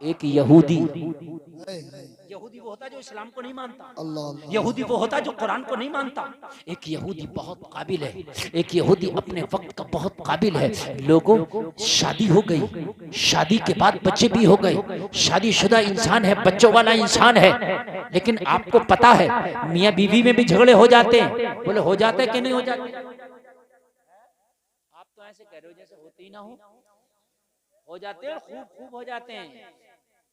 एक यहूदी, यहूदी वो होता जो इस्लाम को नहीं मानता, अल्लाह यहूदी वो होता जो कुरान को नहीं मानता। एक यहूदी बहुत काबिल है, एक यहूदी अपने वक्त का बहुत काबिल है। लोगों, शादी हो गई, शादी के बाद बच्चे भी हो गए, शादीशुदा इंसान है, बच्चों वाला इंसान है, लेकिन आपको पता है मियाँ बीवी में भी झगड़े हो जाते हैं। बोले हो जाते हैं कि नहीं हो जाते? आप तो ऐसे कह रहे हो जैसे होते ही ना हो जाते हैं, खूब खूब हो जाते हैं।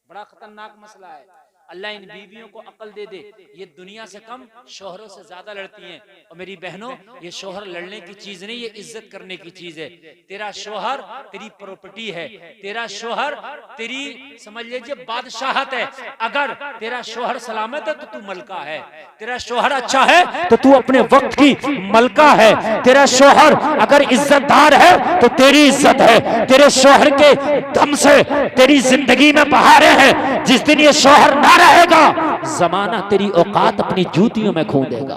बड़ा खतरनाक मसला है। अल्लाह इन बीवियों को अकल दे दे, ये दुनिया से कम शोहरों से ज्यादा लड़ती हैं। और मेरी बहनों, ये शोहर लड़ने की चीज नहीं, ये इज्जत करने की चीज है। तेरा शोहर तेरी प्रॉपर्टी है, तेरा शोहर तेरी समझ लीजिए बादशाहत है। अगर तेरा शोहर सलामत है तो तू मलका है, तेरा शोहर अच्छा है तो तू अपने वक्त की मलका है। तेरा शोहर अगर इज्जतदार है तो तेरी इज्जत है। तेरे शोहर के दम से तेरी जिंदगी में बहारें हैं। जिस दिन ये शोहर ना रहेगा, जमाना तेरी औकात अपनी जूतियों में खो देगा।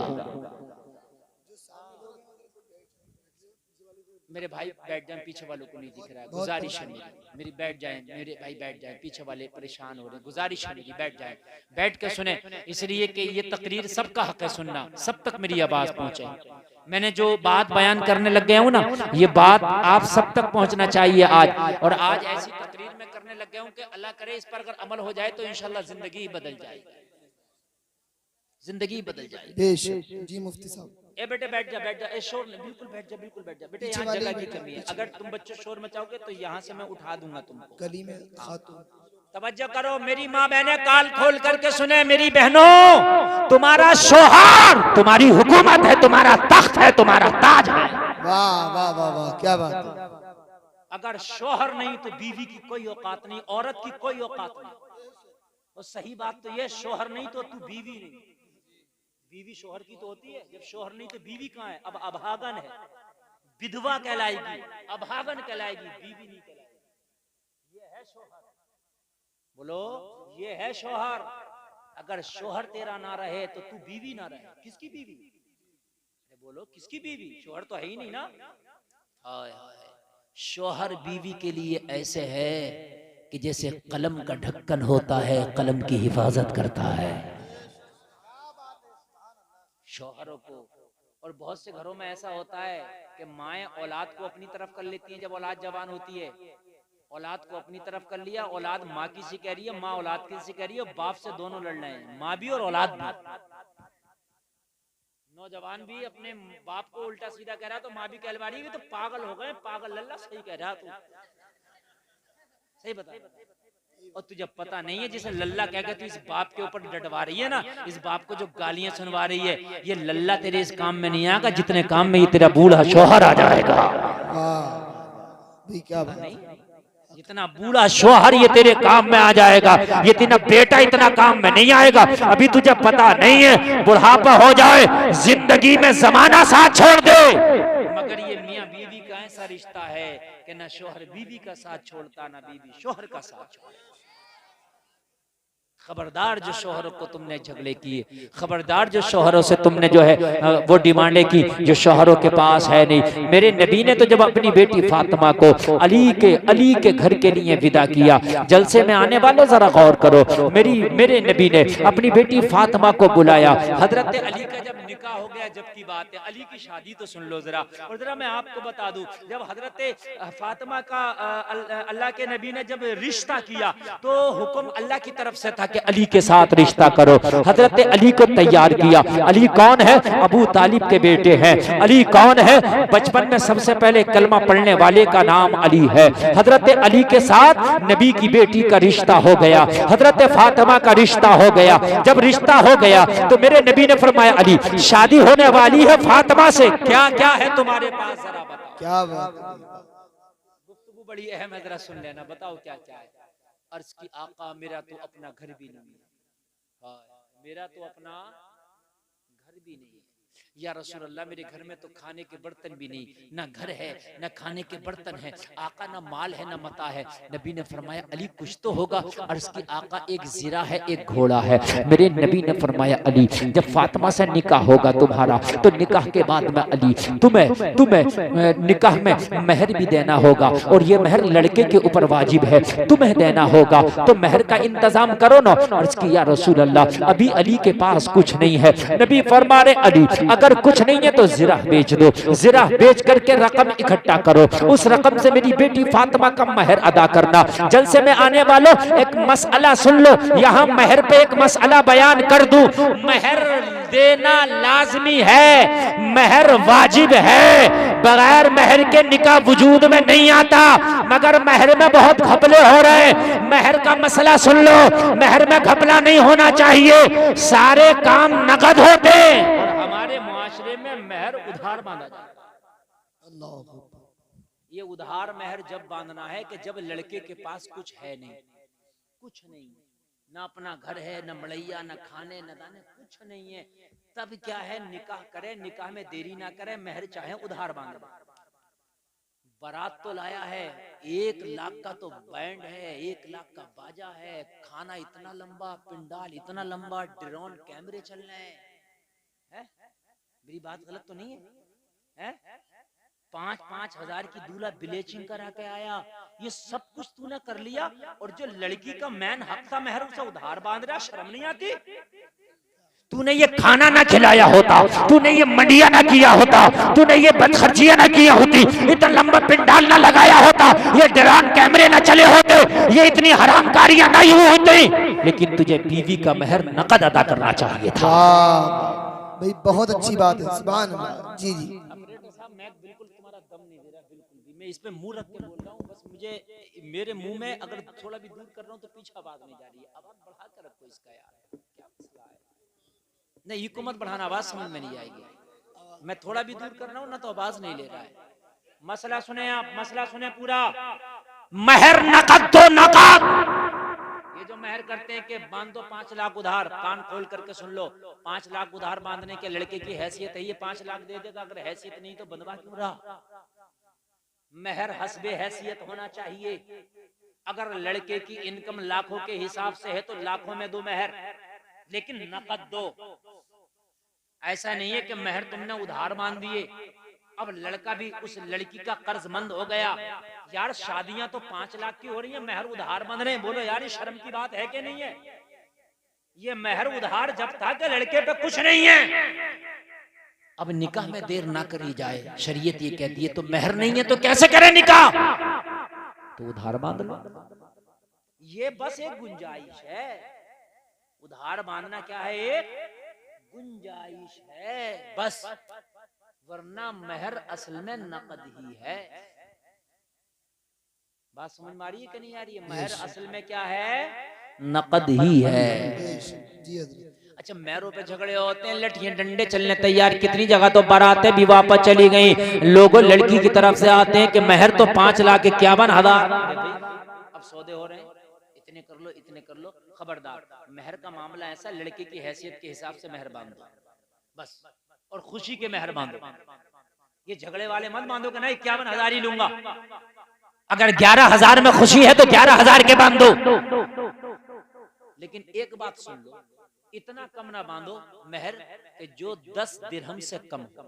मेरे भाई बैठ जाएं, पीछे वालों को नहीं दिख रहा है, गुजारिश है मेरी बैठ जाएं, मेरे भाई बैठ जाएं, पीछे वाले परेशान हो रहे हैं, गुजारिश है मेरी बैठ जाएं, बैठ के सुने। इसलिए कि ये तकरीर सबका हक है सुनना, सब तक मेरी आवाज पहुंचे। मैंने जो बात बयान करने लग गया हूं ना, ये बात आप सब तक पहुंचना चाहिए आज। और आज ऐसी तकरीर में करने लग गया हूं कि अल्लाह करे इस पर अगर अमल हो जाए तो इंशाल्लाह जिंदगी बदल जाएगी, जिंदगी बदल जाएगी। बेशक जी मुफ्ती साहब। ए बेटे बैठ जा, बैठ जा, ए शोर बिल्कुल बैठ जा, बिल्कुल बैठ जा बेटे, यहाँ जगह की कमी है। अगर तुम बच्चे शोर मचाओगे तो यहाँ से मैं उठा दूंगा तुमको। गली में खातून, तवज्जो करो मेरी माँ बहने, काल खोल करके सुने मेरी बहनों, तुम्हारा शोहर तुम्हारी हुकूमत है, तुम्हारा तख्त है, तुम्हारा ताज है। वाह वाह वाह वाह, क्या बात है। अगर शोहर नहीं तो बीवी की कोई औकात नहीं, औरत की कोई औकात नहीं। और सही बात तो ये, शोहर नहीं तो तू बीवी नहीं। बीवी शोहर की तो होती है, जब शोहर नहीं तो बीवी कहाँ है? अब अभागन है, विधवा कहलाएगी, अभागन कहलाएगी, बीवी नहीं कहलाएगी। ये है शोहर, बोलो ये है शोहर। अगर शोहर तेरा ना रहे तो तू बीवी ना रहे। किसकी बीवी? बोलो किसकी बीवी? शोहर तो है ही नहीं ना। हाय हाय, शोहर बीवी के लिए ऐसे है कि जैसे कलम का ढक्कन होता है, कलम की हिफाजत करता है। शोहरों को, और बहुत से घरों में ऐसा होता है कि माएं औलाद को अपनी तरफ कर लेती हैं। जब औलाद जवान होती है, औलाद को अपनी तरफ कर लिया, औलाद माँ की सी कह रही है, माँ औलाद की सी कह रही है, बाप से दोनों लड़ रहे हैं, माँ भी और औलाद भी। नौजवान भी अपने बाप को उल्टा सीधा कह रहा है तो माँ भी कहलवा रही है, तो पागल हो गए, पागल लल्ला, सही कह रहा तू, सही बता। और तुझे पता नहीं है जिसे लल्ला कह के तू इस बाप के ऊपर डटवा रही है ना, इस बाप को जो गालियां सुनवा रही है, ये लल्ला तेरे इस काम में नहीं आएगा जितने काम में ये तेरा बूढ़ा शोहर आ जाएगा। भाई क्या बात, इतना बूढ़ा शोहर ये तेरे काम में आ जाएगा, ये तेरा बेटा इतना काम में नहीं आएगा। अभी तुझे पता नहीं है, बुढ़ापा हो जाए, जिंदगी में जमाना साथ छोड़ दे, मगर ये मियाँ बीवी का ऐसा रिश्ता है कि ना शोहर बीवी का साथ छोड़ता, ना बीवी शोहर का साथ छोड़ता। खबरदार जो शोहरों को तुमने झगड़े किए, खबरदार जो शोहरों से तुमने जो है वो डिमांडें की जो शोहरों के पास है नहीं। मेरे नबी ने तो जब अपनी बेटी फातिमा को अली के घर के लिए विदा किया, जलसे में आने वालों जरा गौर करो, मेरे नबी ने अपनी बेटी फातिमा को बुलाया। हजरत अली का जब निकाह हो गया, जब की बात है, अली की शादी तो सुन लो जरा। और जरा मैं आपको बता दूं, जब हजरत फातिमा का अल्लाह के नबी ने जब रिश्ता किया तो हुक्म अल्लाह की तरफ से था कि अली के साथ रिश्ता करो। हजरत अली को तैयार किया। अली कौन है? अबू तालिब के बेटे हैं। अली कौन है? बचपन में सबसे पहले कलमा पढ़ने वाले का नाम अली है। हजरत अली के साथ नबी की बेटी का रिश्ता हो गया, हजरत फातिमा का रिश्ता हो गया। जब रिश्ता हो गया तो मेरे नबी ने फरमाया, अली शादी होने वाली है फातिमा से, क्या क्या है तुम्हारे पास जरा बताओ। क्या बात, गुफ्तगू बड़ी अहम है, जरा सुन लेना, बताओ क्या क्या है। अर्ज की आका मेरा तो अपना घर भी नहीं है, मेरा तो अपना घर भी नहीं है। या रसूल अल्लाह मेरे घर में तो खाने के बर्तन भी नहीं, ना घर है ना खाने के बर्तन है, आका ना माल है ना मता है। नबी ने फरमाया अली कुछ तो होगा, और इसकी आका एक ज़िरा है एक घोड़ा है। मेरे नबी ने फरमाया अली जब फातिमा से निकाह होगा तुम्हारा, तो निकाह के बाद में अली तुम्हें निकाह में महर भी देना होगा, और ये महर लड़के के ऊपर वाजिब है, तुम्हें देना होगा, तो महर का इंतजाम करो ना। और इसकी या रसूल अल्लाह अभी अली के पास कुछ नहीं है। नबी फरमा रहे अली अगर कुछ नहीं है तो ज़िरा बेच दो, ज़िरा बेच करके रकम इकट्ठा करो, उस रकम से मेरी बेटी फातिमा का महर अदा करना। जलसे में आने वालों एक मसला सुन लो, यहाँ महर पे एक मसला बयान कर दूं। महर देना लाजमी है, महर वाजिब है, बगैर महर के निकाह वजूद में नहीं आता। मगर महर में बहुत घपले हो रहे, महर का मसला सुन लो, महर में घपला नहीं होना चाहिए, सारे काम नकद होते। हमारे मुआशरे में महर उधार बांधा जाता है। अल्लाह ये उधार महर जब बांधना है कि जब लड़के के पास कुछ है नहीं, कुछ नहीं, ना अपना घर है, ना मड़ैया, ना खाने ना दाने, कुछ नहीं है, तब क्या है निकाह करे, निकाह में देरी ना करे, महर चाहे उधार बांधे। बारात तो लाया है, 1 लाख का तो बैंड है, 1 लाख का बाजा है, खाना इतना लंबा, पिंडाल इतना लंबा, ड्रोन कैमरे चल रहे हैं। मेरी बात गलत तो नहीं है? 5-5 हजार की दूल्हा ब्लीचिंग करा के आया, ये सब कुछ तूने कर लिया, और जो लड़की का मैन हक था महर उसे उधार बांध रहा, शर्म नहीं आती? तूने ये खाना ना खिलाया होता, तूने ये मंडिया ना किया होता, तूने ये बदखर्चियां ना किया होती, इतना लंबा पिंडाल ना लगाया होता, ये ड्रोन कैमरे ना चले होते, ये इतनी हरामकारियां नहीं हुई होती, लेकिन तुझे बीवी का महर नकद अदा करना चाहिए था। भाई बहुत अच्छी बात है, सुभान अल्लाह। जी जी साहब मैं बिल्कुल तुम्हारा दम नहीं दे रहा, बिल्कुल भी। मैं इस पे मुंह रख के बोल रहा हूँ, बस मुझे मेरे मुंह में अगर थोड़ा भी दूर कर रहा हूँ तो पीछे आवाज नहीं जा रही है। आवाज बढ़ा कर रखो इसका यार, क्या मसला है? नहीं इको मत बढ़ाना, आवाज समझ में नहीं आएगी। मैं थोड़ा भी दूर कर रहा हूँ ना तो आवाज नहीं ले रहा है। मसला सुने आप, मसला सुने पूरा। महर नकद दो, नकद। ये जो महर करते हैं कि बांध दो 5 लाख उधार, कान खोल करके सुन लो, 5 लाख उधार बांधने के लड़के की हैसियत है, ये 5 लाख दे देगा, अगर हैसियत नहीं तो बंधवा क्यों रहा? महर हस्बे हैसियत होना चाहिए। अगर लड़के की इनकम लाखों के हिसाब से है तो लाखों में दो महर, लेकिन नकद दो। ऐसा नहीं है कि महर तुमने उधार मान दिए, अब लड़का भी उस लड़की का कर्जमंद हो गया। यार शादियां तो 5 लाख की हो रही हैं, महर उधार बन रहे हैं। बोलो यार ये शर्म की बात है कि नहीं है? ये महर उधार जब था कि लड़के पे कुछ नहीं है। अब निकाह में देर ना करी जाए, शरीयत ये कहती है। तो महर नहीं है तो कैसे करे निकाह? तो उधार बांध लो। ये बस एक गुंजाइश है, उधार बांधना क्या है? एक गुंजाइश है बस, वरना महर असल में नकद ही है। बात समझ में आ रही है कि नहीं आ रही है? महर असल में क्या है? नकद ही है। अच्छा महरों पे झगड़े होते हैं, लठियां डंडे चलने तैयार, कितनी जगह तो बारातें भी वापस चली गई। लोगों लड़की की तरफ से आते हैं कि महर तो 5,51,000। अब सौदे हो रहे हैं, इतने कर लो इतने कर लो। खबरदार, महर का मामला ऐसा, लड़के की हैसियत के हिसाब से महर बांधो बस, और खुशी के महर बांधो। ये झगड़े वाले मत बांधो कि नहीं 51,000 ही लूंगा। अगर 11,000 में खुशी है तो 11,000 के बांधो। लेकिन एक बात सुन लो, इतना कम ना बांधो महर कि जो 10 दिरहम से कम हो।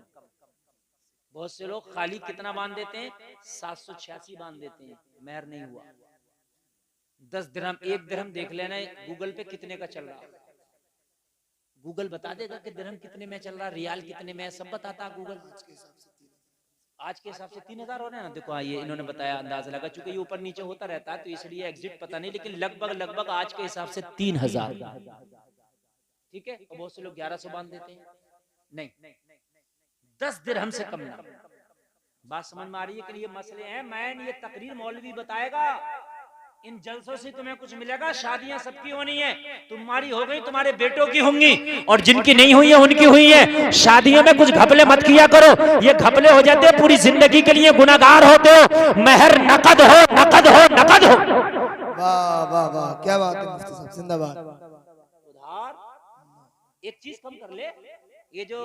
बहुत से लोग खाली कितना बांध देते हैं? 786 बांध देते हैं, महर नहीं हुआ। 10 दिरहम, 1 दिरहम देख लेना गूगल पे कितने का चल रहा है। गूगल बता देगा कि दिरहम कितने में चल रहा, रियाल कितने में, सब बताता गूगल। आज के हिसाब से 3,000 हो रहे हैं ना। देखो ये इन्होंने बताया, अंदाजा लगा, चूंकि ये ऊपर नीचे होता रहता है तो इसलिए एग्जिट पता नहीं, लेकिन लगभग आज के हिसाब से 3,000। ठीक है, और बहुत से लोग 1100 बांध देते हैं। नहीं, 10 दिरहम से कम ना। बात समझ में आ रही है कि ये मसले हैं। मैं ये तकरीर मौलवी बताएगा, इन जलसों से तुम्हें कुछ मिलेगा। शादियां सबकी होनी है, तुम्हारी हो गई, तुम्हारे बेटों की होंगी, और जिनकी नहीं हुई है उनकी हुई है। शादियों में कुछ घपले मत किया करो, ये घपले हो जाते हैं पूरी जिंदगी के लिए गुनाहगार होते हो। महर नकद हो, नकद हो, नकद हो। वाह वाह वाह, क्या बात है मुफ्ती साहब, जिंदाबाद। उधार एक चीज कम कर ले, ये जो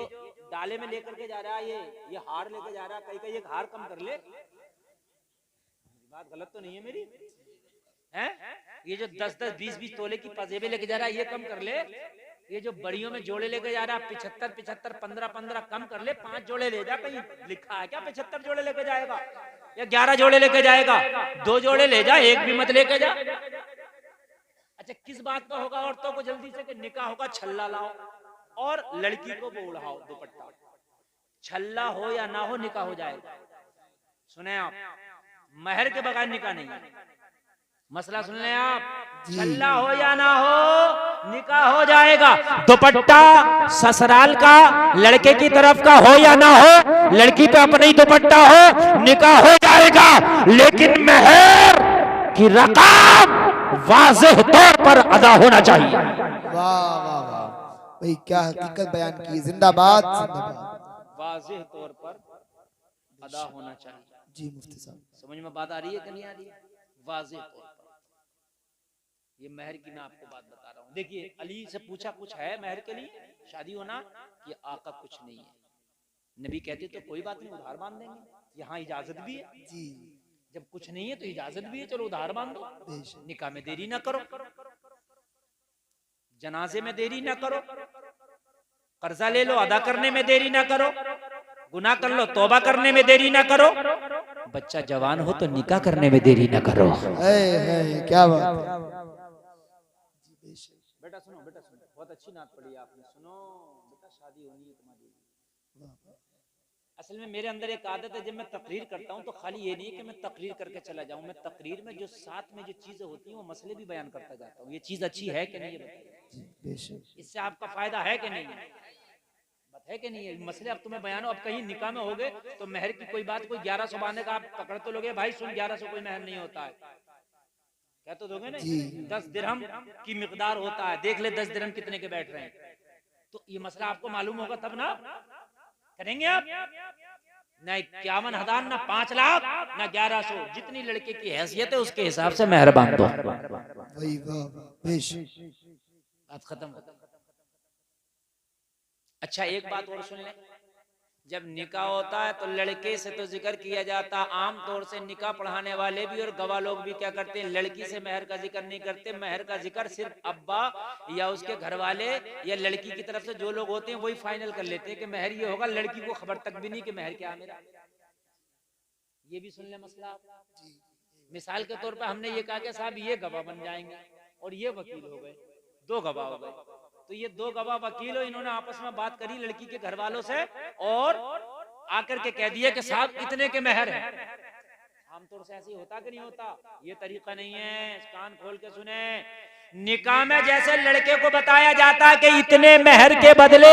डाले में लेकर के जा रहा है, ये हार लेके जा रहा है, कहीं कहीं एक हार कम कर ले, बात गलत तो नहीं है मेरी? हैं? ये जो 10-10, 20-20 तोले की पजेबे लेके जा रहा है, ये कम कर ले। ये जो बड़ियों में जोड़े लेके जा रहा है 75-75, 15-15 कम कर ले, 5 जोड़े ले जा। कहीं लिखा है क्या 75 जोड़े लेके जाएगा या 11 जोड़े लेके जाएगा? 2 जोड़े ले जा, एक भी मत लेके जा। अच्छा, किस बात का होगा औरतों को जल्दी से कि निकाह होगा, छल्ला लाओ और लड़की को वो उड़ाओ दुपट्टा। छल्ला हो या ना हो निकाह हो जाएगा। सुने आप, महर के बगैर निकाह नहीं है। मसला सुन लें आप, छल्ला हो या ना हो निकाह हो जाएगा। दुपट्टा ससुराल का लड़के की तरफ का हो या ना हो, लड़की पे अपना ही दुपट्टा हो, निकाह हो जाएगा। लेकिन महर की रकम वाज़ेह तौर पर अदा होना चाहिए। वाह वाह वाह भाई, क्या हकीकत बयान की। जिंदाबाद जिंदाबाद। वाज़ेह तौर पर अदा होना चाहिए। जी मुफ्ती साहब, समझ में बात आ रही है कि नहीं आ रही है? वाज़ेह तौर पर ये महर की मैं आपको बात बता रहा हूँ। देखिए, अली से पूछा कुछ है महर के लिए शादी होना? कि आका कुछ नहीं है। नबी कहते तो कोई बात नहीं, उधार बांध देंगे, यहाँ इजाजत भी है जी। जब कुछ नहीं है तो इजाजत भी है, चलो उधार बांध दो। बेशक। निकाह में देरी ना करो, जनाजे में देरी ना करो, कर्जा ले लो अदा करने में देरी ना करो, गुनाह कर लो तौबा करने में देरी ना करो, बच्चा जवान हो तो निकाह करने में देरी ना करो। क्या बात है। बेटा सुनो, बेटा सुनो, बहुत अच्छी नात पढ़ी आपने। सुनो बेटा, शादी होनी है तुम्हारी। असल में मेरे अंदर एक आदत है, जब मैं तकरीर करता हूँ तो खाली ये नहीं कि मैं तकरीर करके चला जाऊँ, मैं तकरीर में जो साथ में जो चीजें होती हैं वो मसले भी बयान करता जाता हूँ। ये चीज अच्छी है कि नहीं, ये बताइए। इससे आपका फायदा है कि नहीं? बात है कि नहीं है? मसले अब तुम्हें बयान हो। अब कहीं निकाह में हो गए तो महर की कोई बात, कोई 1100 बांधने का आप पकड़ तो लोगे, भाई सुन 1100 कोई महर नहीं होता है, क्या तो दोगे ना? 10 दिरहम की मिकदार होता है, देख ले 10 दिरहम कितने के बैठ रहे हैं। तो ये मसला आपको मालूम होगा तब ना करेंगे आप। ना 51,000, ना 5 लाख, ना 1100, जितनी लड़के की हैसियत है उसके हिसाब से महर बांध दो। बात खत्म। अच्छा, एक बात और सुन ले, जब निकाह होता है तो लड़के से तो जिक्र किया जाता, आम तौर से निकाह पढ़ाने वाले भी और गवाह लोग भी क्या करते हैं, लड़की से महर का जिक्र नहीं करते। महर का जिक्र सिर्फ अब्बा या उसके घर वाले या लड़की की तरफ से जो लोग होते हैं वही फाइनल कर लेते हैं कि महर ये होगा। लड़की को खबर तक भी नहीं कि महर क्या है मेरा। ये भी सुन ले मसला। मिसाल के तौर पर हमने ये कहा कि साहब ये गवाह बन जाएंगे और ये वकील हो गए, 2 गवाह हो गए। तो ये 2 गवाह वकील हो, इन्होंने आपस में बात करी लड़की के घर वालों से और आकर के कह दिया कि साहब इतने के महर है। आमतौर से ऐसे ही होता कि नहीं होता? ये तरीका नहीं है, कान खोल के सुने। निकाह में जैसे लड़के को बताया जाता है कि इतने महर के बदले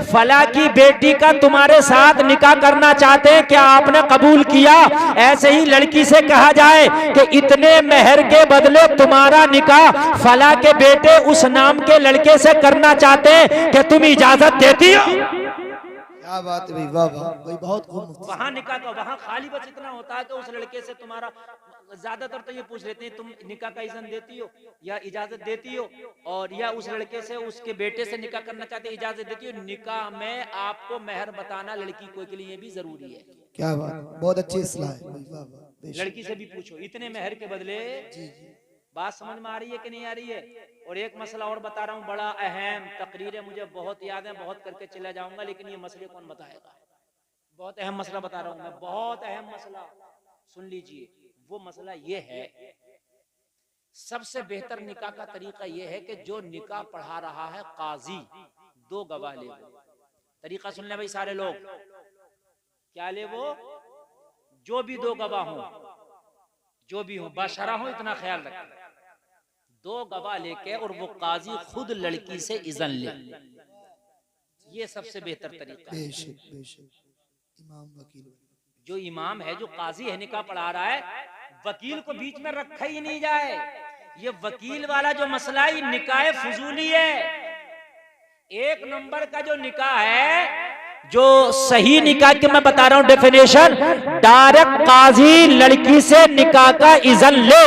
फला की बेटी का तुम्हारे साथ निकाह करना चाहते हैं, क्या आपने कबूल किया? ऐसे ही लड़की से कहा जाए कि इतने महर के बदले तुम्हारा निकाह फला के बेटे उस नाम के लड़के से करना चाहते हैं, कि तुम इजाजत देती हो? क्या बात है भाई, वाह वाह भाई, बहुत खूब। वहां निकाह का वहां खाली बस इतना होता है कि उस लड़के से तुम्हारा, ज्यादातर तो ये पूछ लेते हैं तुम निकाह का इज़्न देती हो या इजाजत देती हो, और या उस लड़के से उसके बेटे से निकाह करना चाहते हैं, इजाजत देती हो। निकाह में आपको महर बताना लड़की को के लिए भी जरूरी है। क्या बात, बहुत अच्छी इस्लाह है भाई, वाह वाह। लड़की से भी पूछो इतने महर के बदले। बात समझ में आ रही है कि नहीं आ रही है? और एक मसला और बता रहा हूँ, बड़ा अहम तकरीर है, मुझे बहुत याद है, बहुत करके चला जाऊंगा, लेकिन ये मसले कौन बताएगा? बहुत अहम मसला बता रहा हूँ मैं, बहुत अहम मसला, सुन लीजिए। वो मसला ये है, सबसे बेहतर निकाह का तरीका ये है कि जो निकाह पढ़ा रहा है काजी 2 गवाह ले। तरीका सुन ले भाई सारे लोग, क्या ले? वो जो भी 2 गवाह हो, जो भी हो, बाशरा हो, इतना ख्याल रखें, 2 गवाह लेके और वो काजी खुद लड़की से इज़्न ले। ये सबसे बेहतर तरीका है। इमाम वकील, जो इमाम है, जो काजी है, निकाह पढ़ा रहा है, वकील को बीच में रखा ही नहीं जाए। ये वकील वाला जो मसला है, निकाह फजूली है। 1 नंबर का जो निकाह है जो सही निकाह की मैं बता रहा हूं डेफिनेशन, डायरेक्ट काजी लड़की से निकाह का इज़न ले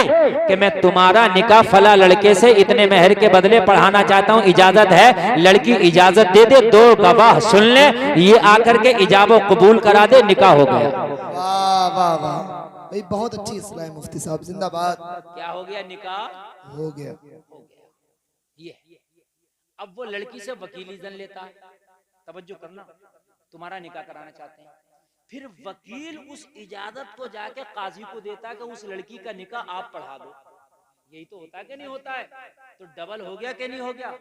कि मैं तुम्हारा निकाह फला लड़के से इतने मेहर के बदले पढ़ाना चाहता हूं, इजाजत है? लड़की इजाजत दे दे, दो गवाह सुन ले, ये आकर के इजाबो कबूल करा दे, निकाह हो गया। वाह वाह वाह भाई, बहुत अच्छी इस्लाह है मुफ्ती साहब, जिंदाबाद। क्या हो गया? निकाह हो गया। ये अब वो लड़की से वकील इज़न लेता है, तवज्जो करना, तुम्हारा निकाह कराना चाहते हैं, फिर वकील उस इजाजत को जाके काजी को देता है कि उस लड़की का निकाह आप पढ़ा दो। यही तो होता है कि नहीं होता है? तो डबल हो गया कि नहीं हो गया?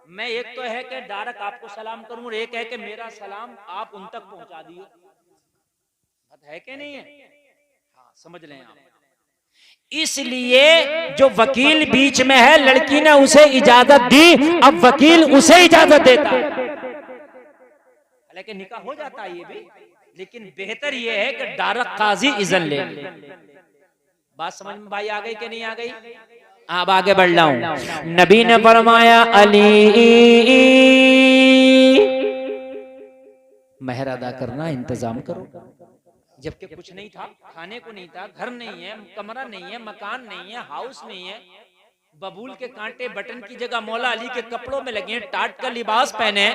मैं एक तो है कि डायरेक्ट आपको सलाम करूं, एक है कि मेरा सलाम आप उन तक पहुंचा दिए। बात है कि नहीं है? हाँ, समझ लें आप। इसलिए जो वकील बीच में है, लड़की ने उसे इजाजत दी, अब वकील उसे इजाजत देता है, लेकिन निकाह हो जाता है ये भी, लेकिन बेहतर ये है कि डायरेक्ट काजी इज़न ले। बात समझ में भाई आ गई कि नहीं आ गई? अब आगे बढ़ रहा हूं। नबी ने फरमाया अली मेहर अदा करना इंतजाम करो। जबकि कुछ नहीं था, खाने को नहीं था, घर नहीं है, कमरा नहीं है, मकान नहीं है, हाउस नहीं है, बबूल के कांटे बटन की जगह मौला अली के कपड़ों में लगे, टाट का लिबास पहने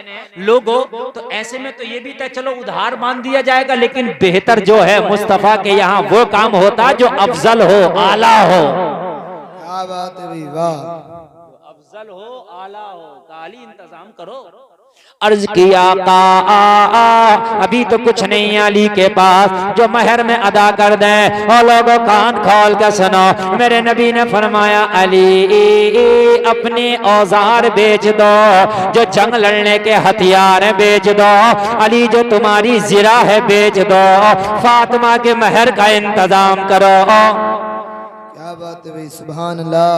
लोगों, तो ऐसे में तो ये भी था चलो उधार मान दिया जाएगा, लेकिन बेहतर जो है मुस्तफा के यहाँ वो काम होता जो अफजल हो, आला हो। क्या बात है भाई, वाह। अफजल हो, आला हो, काली इंतजाम करो। अर्ज किया का अभी तो कुछ नहीं अली के पास जो महर में अदा कर दे। और लोगों कान खोल के सुनो, मेरे नबी ने फरमाया अली अपने औजार बेच दो, जो जंग लड़ने के हथियार बेच दो, अली जो तुम्हारी जिरा है बेच दो, फातिमा के महर का इंतजाम करो। क्या बात है भाई, सुभान अल्लाह।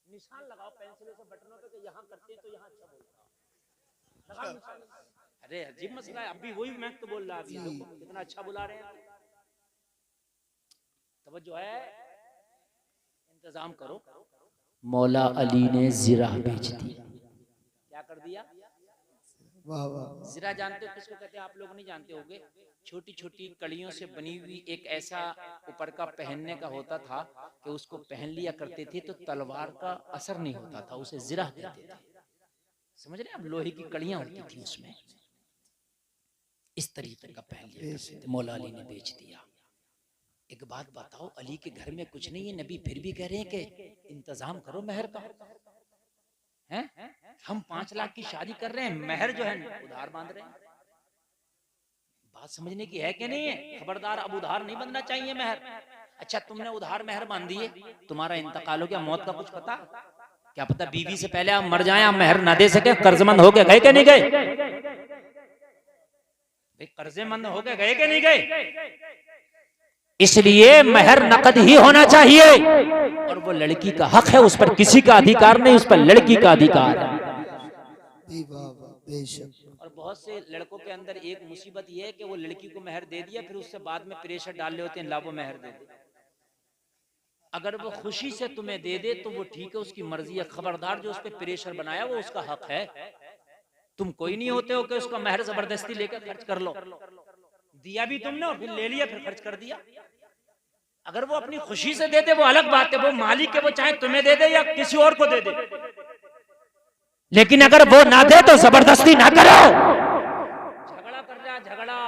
निशान लगाओ पेंसिल से बटनों पे कि यहाँ करते तो यहाँ अच्छा बोलता। अरे अजीब मसला है, अभी वही मैं तो बोल रहा अभी कितना अच्छा बुला रहे हैं। तवज्जो है, इंतजाम करो। मौला अली ने जिरा बेच दी। क्या कर दिया? वाह वाह। जिरा जानते हो किसको कहते हैं? आप लोग नहीं जानते होंगे। छोटी छोटी कड़ियों से बनी हुई एक ऐसा ऊपर का पहनने का होता था कि उसको पहन लिया करते थे तो तलवार का असर नहीं होता था, उसे जिरा कहते थे। समझ रहे हैं? अब लोहे की कड़ियां होती थी उसमें, इस तरीके का पहन लिया करते थे। मौला अली ने बेच दिया। एक बात बताओ, अली के घर में कुछ नहीं है, नबी फिर भी कह रहे हैं कि इंतजाम करो महर का। हैं? हम 5 लाख की शादी कर रहे हैं, महर जो है उधार बांध रहे हैं। बात समझने की है कि नहीं है? खबरदार, अब उधार नहीं बंधना चाहिए महर। अच्छा, तुमने उधार महर बांध दिए, तुम्हारा इंतकाल हो गया, मौत का कुछ पता? क्या पता बीवी से पहले आप मर जाएं, आप महर ना दे सके, कर्जमंद हो गए कि नहीं गए? कर्जमंद हो गए कि नहीं गए? इसलिए महर नकद ही होना चाहिए, और वो लड़की का हक है, उस पर किसी का अधिकार नहीं, उस पर लड़की का अधिकार है। और बहुत से लड़कों के अंदर एक मुसीबत ये है कि वो लड़की को महर दे दिया, फिर उससे बाद में प्रेशर डाल रहे होते हैं, लाभो महर दे दे। अगर वो खुशी से तुम्हें दे दे तो वो ठीक है, उसकी मर्जी है। खबरदार, जो उस पर प्रेशर बनाया वो उसका हक है। तुम कोई नहीं होते हो कि उसका महर जबरदस्ती लेकर खर्च कर लो। दिया भी तुमने और फिर ले लिया, फिर खर्च कर दिया। अगर वो अपनी खुशी से दे दे वो अलग बात है, वो मालिक है, वो चाहे तुम्हें दे दे या किसी और को दे दे, लेकिन अगर वो ना दे तो जबरदस्ती ना करो। झगड़ा कर रहा, झगड़ा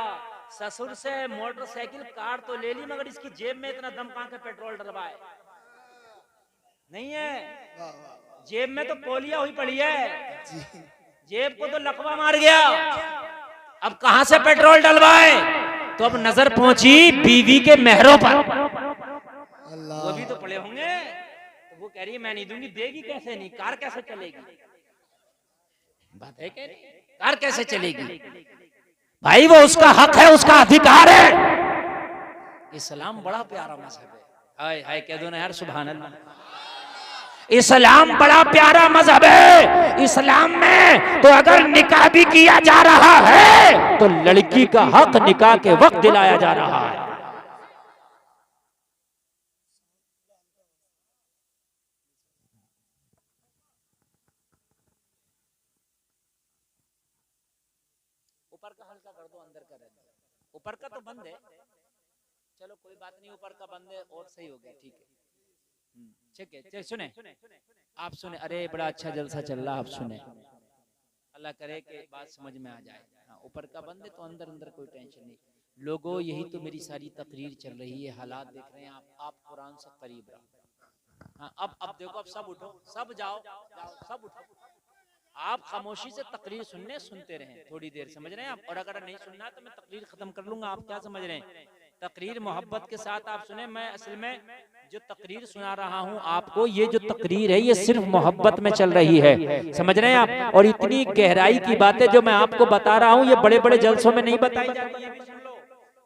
ससुर से मोटरसाइकिल कार तो ले ली, मगर इसकी जेब में इतना दम कहां के पेट्रोल डलवाए? नहीं है, जेब में तो पोलिया हुई पड़ी है, जेब को तो लकवा मार गया, अब कहां से पेट्रोल डलवाए? तो अब नजर पहुंची बीवी के मेहरों पर। वो भी तो पड़े होंगे, तो वो कह रही है मैं नहीं दूंगी। देगी कैसे नहीं? कार कैसे चलेगी? बात है, कह रही कार कैसे चलेगी? भाई वो उसका हक है, उसका अधिकार है। इस्लाम बड़ा प्यारा मजहब है। हाय हाय कह दो ना यार, सुभान अल्लाह। इस्लाम बड़ा प्यारा मजहब है। इस्लाम में तो अगर निकाह भी किया जा रहा है तो लड़की का हक निकाह के वक्त दिलाया जा रहा है। ऊपर का हल्का कर दो, अंदर का रहने दो। ऊपर का तो बंद है, चलो कोई बात नहीं, ऊपर का बंद है और सही हो गया, ठीक है, ठीक है। चल सुने, आप सुने, अरे बड़ा अच्छा जलसा चल रहा, आप सुने, अल्लाह करे कि बात समझ में आ जाए। हाँ, ऊपर का बंद है तो अंदर अंदर कोई टेंशन नहीं। लोगों, यही तो मेरी सारी तकरीर चल रही है, हालात देख रहे हैं आप कुरान से करीब रहो। हाँ, अब देखो, अब सब उठो, सब जाओ, सब उठो। आप खामोशी से तकरीर सुनते रहें थोड़ी देर, समझ रहे हैं आप? और अगर नहीं सुनना तो मैं तकरीर खत्म कर लूंगा, आप क्या समझ रहे हैं? तकरीर मोहब्बत के साथ आप सुने। मैं असल में जो तकरीर सुना रहा हूँ आपको, ये जो तकरीर है ये सिर्फ मोहब्बत में चल रही है, समझ रहे हैं आप? और इतनी गहराई की बातें जो मैं आपको बता रहा हूँ ये बड़े बड़े जलसों में नहीं बताई जाती है। सुन लो,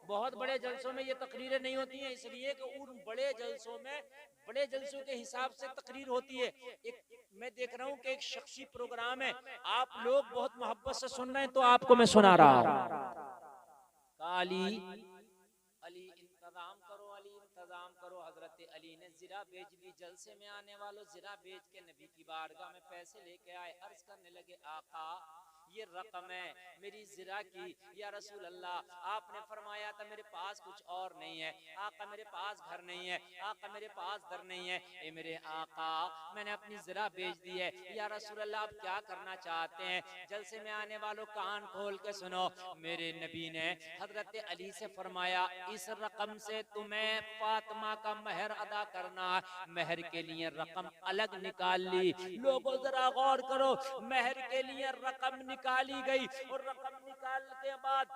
बहुत बड़े जलसों में ये तकरीरें नहीं होती हैं, इसलिए कि उन बड़े जलसों में बड़े जलसों के हिसाब से तकरीर होती है। एक मैं देख रहा हूँ कि एक शख्सी प्रोग्राम है, आप लोग बहुत मोहब्बत से सुन रहे हैं तो आपको मैं सुना रहा हूँ। काली अली इंतजाम करो, अली इंतजाम करो। हजरत अली ने जीरा बेच दी। जलसे में आने वालों, जीरा बेच के नबी की बारगाह में पैसे लेके आए। अर्ज करने लगे, आका ये रकम है मेरी जीरा की। या रसूल अल्लाह, आपने फरमाया था मेरे पास कुछ और नहीं है। आका मेरे पास घर नहीं है, आका मेरे पास दर नहीं है। ए मेरे आका, मैंने अपनी जीरा बेच दी है। या रसूल अल्लाह, आप क्या करना चाहते हैं? जलसे में आने वालों कान खोल के सुनो, मेरे नबी ने हजरत अली से फरमाया, इस रकम से तुम्हें फातिमा का महर अदा करना है। महर के लिए रकम अलग निकाल ली। लोगों जरा गौर करो, महर के लिए रकम निकाली गई और रकम निकालने के बाद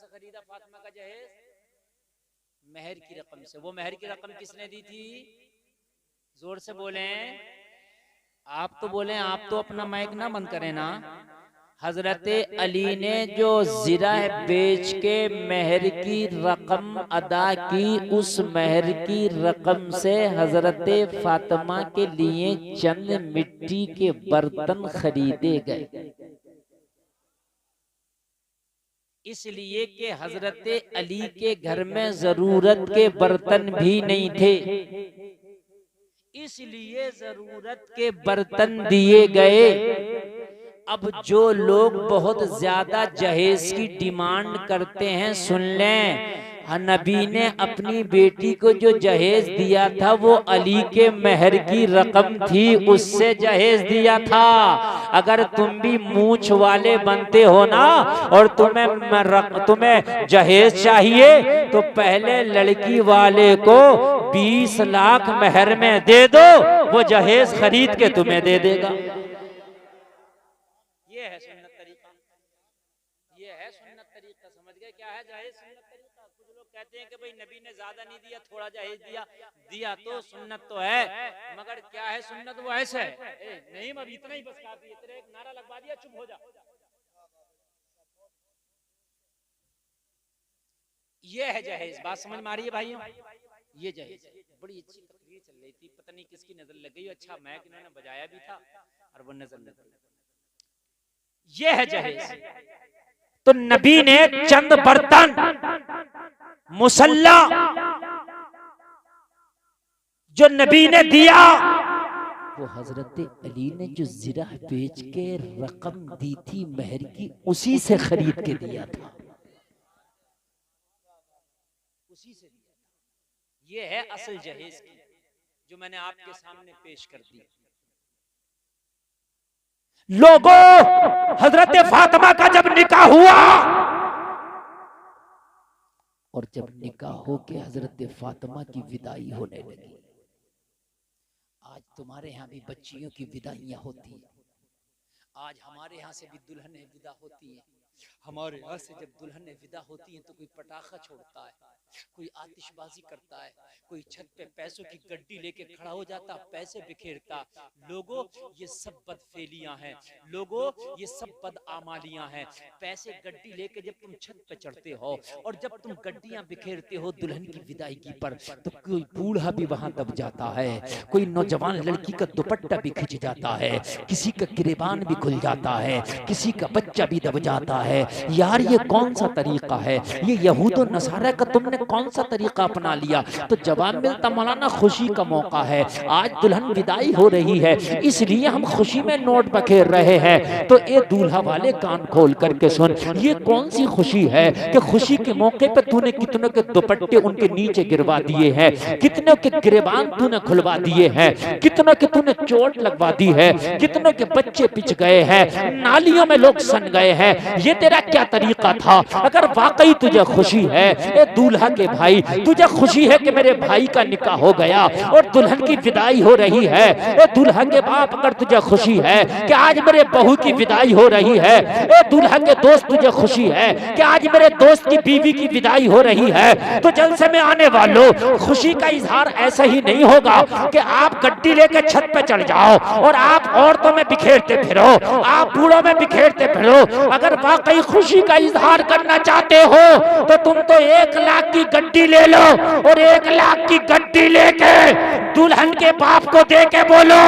खरीदा फातिमा का जहेज महर की रकम से। वो महर की रकम किसने दी थी? जोर से बोले, आप तो बोले, आप तो अपना माइक ना बंद करें ना। हजरत अली ने जो जीरा बेच के महर की रकम अदा की, उस महर की रकम से हजरत फातिमा के लिए चंद मिट्टी के बर्तन खरीदे गए, इसलिए कि हजरत अली के घर में जरूरत के बर्तन भी नहीं थे, इसलिए जरूरत के बर्तन दिए गए। अब जो लोग बहुत ज्यादा जहेज की डिमांड करते हैं, सुन लें, नबी ने अपनी बेटी को जो जहेज दिया था वो अली के महर की रकम थी, उससे जहेज दिया था। अगर तुम भी मूंछ वाले बनते हो ना और तुम्हें जहेज चाहिए तो पहले लड़की वाले को 20 लाख महर में दे दो, वो जहेज खरीद के तुम्हें दे देगा। ये है सुन्नत तरीका, ये है सुन्नत तरीका। समझ गए क्या है जहेज सुन्नत तरीका? कुछ लोग कहते हैं कि भाई नबी ने ज्यादा नहीं दिया, थोड़ा जहेज दिया तो सुन्नत तो है, मगर क्या है सुन्नत? वो ऐसे है, नहीं अब इतना ही बस काफी है, तेरे एक नारा लगवा दिया, चुप हो जा। ये है जहेज। बात समझ में आ रही है भाइयों? ये जहेज। बड़ी अच्छी तकरीर चल रही थी, पता नहीं किसकी नजर लग गई। अच्छा मैक इन्होंने बजाया भी था और वो नजर लग गई। ये है जहेज। तो नबी ने चंद बर्तन, मुसल्ला जो नबी ने दिया, वो हजरत अली ने जो जीरा बेच के रकम दी थी महर की, उसी से खरीद के दिया था, उसी से दिया था। ये है असल जहेज की, जो मैंने आपके सामने पेश कर दी। लोगों, हजरत फातिमा का जब निकाह हुआ और जब निकाह हो के हजरत फातिमा की विदाई होने लगी, आज तुम्हारे यहाँ भी बच्चियों की विदाइयां होती हैं, आज हमारे यहाँ से भी दुल्हनें विदा होती हैं। हमारे यहाँ से जब दुल्हनें विदा होती हैं तो कोई पटाखा छोड़ता है, कोई आतिशबाजी करता है, कोई छत पे पैसों की गड्डी लेके खड़ा हो जाता, पैसे बिखेरता। लोगों, ये सब बदफेलियां हैं, लोगों ये सब बदआमालियां हैं। पैसे गड्डी लेके जब तुम छत पे चढ़ते हो और जब तुम गड्डियां बिखेरते हो दुल्हन की विदाईगी पर, तो कोई बूढ़ा भी वहां दब जाता है, कोई नौजवान लड़की का दुपट्टा भी खिंच जाता है, किसी का गिरेबान भी खुल जाता है, किसी का बच्चा भी दब जाता है। यार ये कौन सा तरीका है? ये यहूद और नसारा का तुमने कौन सा तरीका अपना लिया? तो जवाब मिलता, मौलाना खुशी का मौका है, आज दुल्हन विदाई हो रही है, इसलिए हम खुशी में नोट बखेर रहे हैं। तो ये दूल्हा वाले कान खोल करके सुन, ये कौन सी खुशी है कि खुशी के मौके पे तूने कितनों के दुपट्टे उनके नीचे गिरवा दिए हैं, कितनों के गिरेबान तूने खुलवा दिए हैं, कितनों के तूने चोट लगवा दी है, कितनों के बच्चे पिच गए हैं, नालियों में लोग सन गए हैं। ये तेरा क्या तरीका था? अगर वाकई तुझे खुशी है ए दूल्हा के भाई, तुझे खुशी है कि मेरे भाई का निकाह हो गया और दुल्हन की विदाई हो रही है, ए दूल्हा के बाप अगर तुझे खुशी है कि आज मेरे बहू की विदाई हो रही है, ए दूल्हा के दोस्त तुझे खुशी है कि आज मेरे दोस्त की बीवी की विदाई हो रही है, तो जलसे में आने वालों खुशी का इजहार ऐसा ही नहीं होगा कि आप गड्डी लेके छत पे चढ़ जाओ और आप औरतों में बिखेरते फिरो, आप बूढ़ों में बिखेरते फिरो। अगर वाकई खुशी का इजहार करना चाहते हो तो तुम तो 1 लाख की गड्डी ले लो और 1 लाख की गड्डी लेके दुल्हन के बाप को दे के बोलो,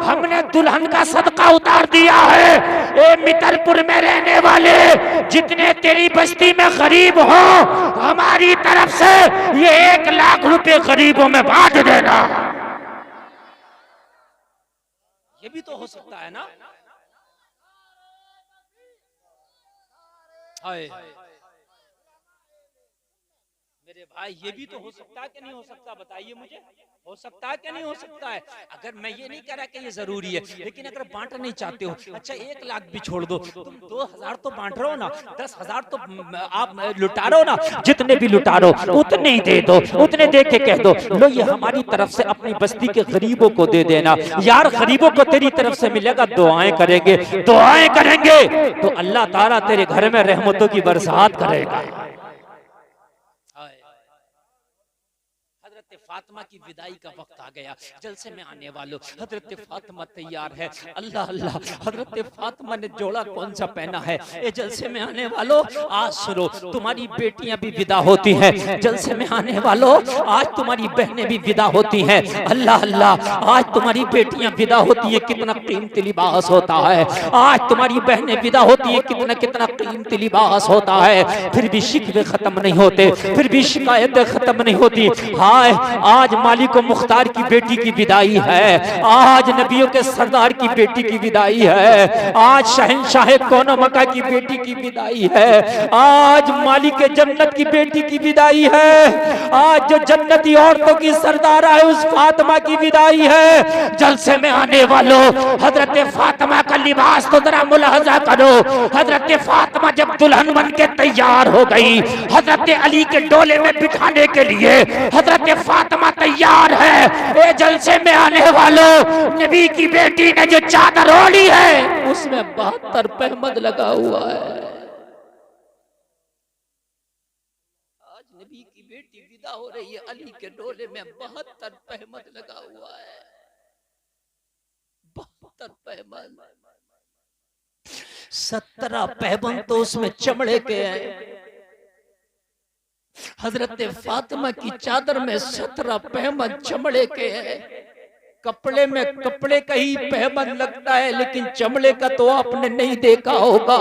हमने दुल्हन का सदका उतार दिया है। ए मितरपुर में रहने वाले जितने तेरी बस्ती में गरीब हो, हमारी तरफ से ये 1 लाख रुपए गरीबों में बांट देना। ये भी तो हो सकता है ना? हाय मेरे भाई, ये भी तो हो सकता है कि नहीं हो सकता? बताइए मुझे, हो सकता है कि नहीं हो सकता है? अगर मैं ये नहीं कह रहा कि ये जरूरी है, लेकिन अगर बांटना नहीं चाहते हो, अच्छा 1 लाख भी छोड़ दो, तुम 2000 तो बांट रहे हो ना, 10,000 तो आप लुटा रहे हो ना, जितने भी लुटा रहे हो उतने ही दे दो, उतने दे के कह दो लो ये हमारी तरफ से अपनी बस्ती के गरीबों को दे देना। यार गरीबों को तेरी तरफ से मिलेगा, दुआएं करेंगे, दुआएं करेंगे तो अल्लाह ताला तेरे घर में रहमतों की बरसात करेगा। फातिमा की विदाई का वक्त आ गया, जलसे में आने वालों हजरत फातिमा तैयार है। अल्लाह अल्लाह, हजरत फातिमा ने जोड़ा कौन सा पहना है? ए जलसे में आने वालों आज सुनो, तुम्हारी बेटियां भी विदा होती हैं। जलसे में आने वालों आज तुम्हारी बहनें भी विदा होती हैं। अल्लाह अल्लाह, आज तुम्हारी बेटियां विदा होती है, कितना कीमती लिबास होता है। आज तुम्हारी बहनें विदा होती है, कितना कितना कीमती लिबास होता है। फिर भी शिकवे खत्म नहीं होते, फिर भी शिकायतें खत्म नहीं होती। हाय आज मालिक मुख्तार की बेटी की विदाई है, आज नबियों के सरदार की बेटी की विदाई है, आज शहंशाह कौनो मक्का की बेटी की विदाई है, आज मालिक जन्नत की बेटी की विदाई है, आज जो जन्नती औरतों की सरदार है उस फातिमा की विदाई है। जलसे में आने वालों हजरत फातिमा का लिबास तो जरा मुलाहजा करो। हजरत फातिमा जब दुल्हन बन के तैयार हो गई, हजरत अली के डोले में बिठाने के लिए हजरत फातिमा तैयार है। ए जलसे में आने वालों नबी की बेटी ने जो चादर ओढ़ी है उसमें 72 पहमद लगा हुआ है। आज नबी की बेटी विदा हो रही है, अली के डोले में 72 पहमद लगा हुआ है। 72 पहमद, 17 पहमद तो उसमें चमड़े के हैं। हजरत फातिमा की चादर में 17 पहमद चमड़े के हैं। कपड़े में कपड़े का ही पहमद लगता है, लेकिन चमड़े का तो आपने नहीं देखा होगा।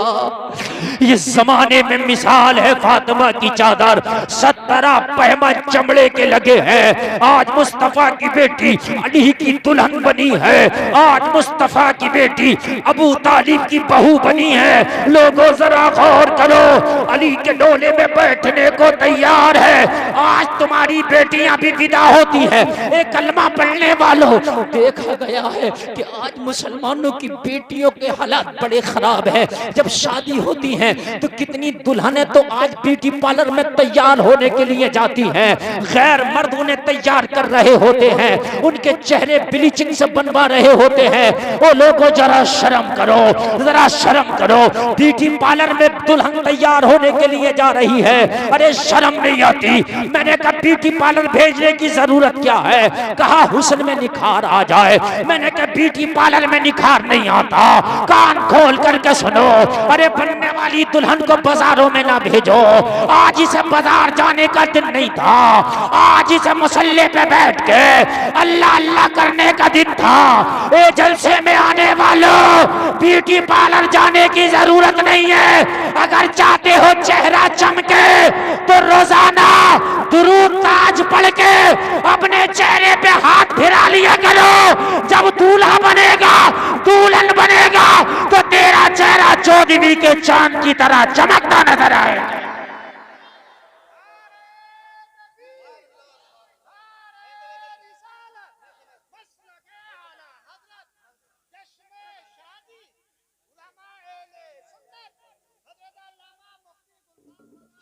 ये जमाने में मिसाल है फातिमा की चादर, 17 पहमद चमड़े के लगे हैं। आज मुस्तफा की बेटी अली की दुल्हन बनी है, आज मुस्तफा की बेटी अबू तालिब की बहू बनी है। लोगों जरा गौर करो, अली के डोले में बैठने को तैयार है। आज तुम्हारी बेटियां भी विदा होती है। एक कलमा पढ़ने वालों देखा गया है कि आज मुसलमानों की बेटियों के हालात बड़े खराब है। जब शादी होती है तो कितनी दुल्हनें तो आज ब्यूटी पार्लर में तैयार होने के लिए जाती हैं, गैर मर्द उन्हें तैयार कर रहे होते हैं, उनके चेहरे ब्लीचिंग से बनवा रहे होते हैं। ओ लोगों जरा शर्म करो, जरा शर्म करो। ब्यूटी पार्लर में दुल्हन तैयार होने के लिए जा रही है, अरे शर्म नहीं आती? मैंने कहा ब्यूटी पार्लर भेजने की जरूरत क्या है? कहा हुस्न में निखार आ जाए। मैंने कहा ब्यूटी पार्लर में निखार नहीं आता, कान खोल करके सुनो। अरे बनने वाली दुल्हन को बाजारों में ना भेजो। आज इसे बाजार जाने का दिन नहीं था, आज इसे मुसल्ले पे बैठ के अल्लाह अल्लाह करने का दिन था। ए जलसे में आने वालों, ब्यूटी पार्लर जाने की जरूरत नहीं है। अगर चाहते हो चेहरा चमके तो रोजाना दुरूद ताज पढ़ के अपने चेहरे पे हाथ फिरा लिया करो। जब दूल्हा बनेगा, दुल्हन बनेगा तो तेरा चेहरा चौदहवीं के चांद की तरह चमकता नजर आएगा।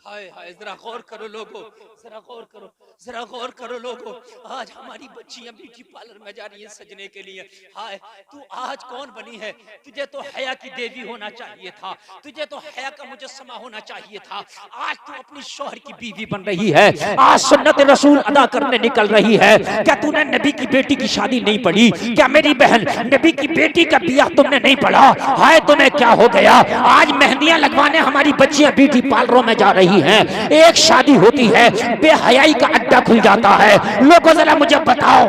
हाय हाय, जरा गौर करो लोगों, जरा गौर करो, जरा गौर करो लोगों। आज हमारी बच्चियां ब्यूटी पार्लर में जा रही हैं सजने के लिए। हाय, तू आज कौन बनी है? तुझे तो हया की देवी होना चाहिए था, तुझे तो हया का मुजस्समा होना चाहिए था। आज तू अपनी शौहर की बीवी बन रही है, आज सुन्नत रसूल अदा करने निकल रही है। क्या तूने नबी की बेटी की शादी नहीं पढ़ी? क्या मेरी बहन नबी की बेटी का बियाह तुमने नहीं पढ़ा? हाय, तुम्हें क्या हो गया? आज मेहंदियां लगवाने हमारी बच्चियां ब्यूटी पार्लरों में जा रही हैं। एक शादी होती है, बेहयाई का अड्डा खुल जाता है। लोगों जरा मुझे बताओ,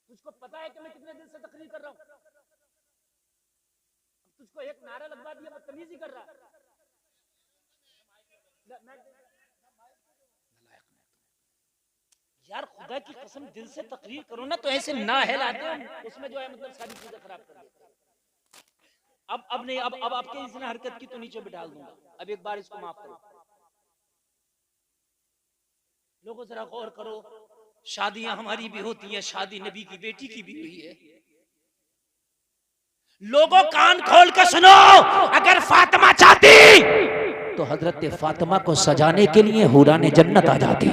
तुझको पता है कि मैं कितने दिन से तकरीर कर रहा हूं? तुझको एक नारा लगवा दिया, बदतमीजी कर रहा है। यार खुदा की कसम, दिल से तकरीर करो ना, तो ऐसे ना हिलाते हो उसमें जो है मतलब सारी चीजें खराब कर देते। अब नहीं, अब आपके इसने हरकत की तो नीचे बिठा दूंगा। अब एक बार इसको माफ करो। लोगों जरा गौर करो, शादियां हमारी भी होती हैं, शादी नबी की बेटी की भी हुई है। लोगों कान खोल कर सुनो, अगर फातिमा चाहती तो हजरत फातिमा को सजाने के लिए हुराने जन्नत आ जाती।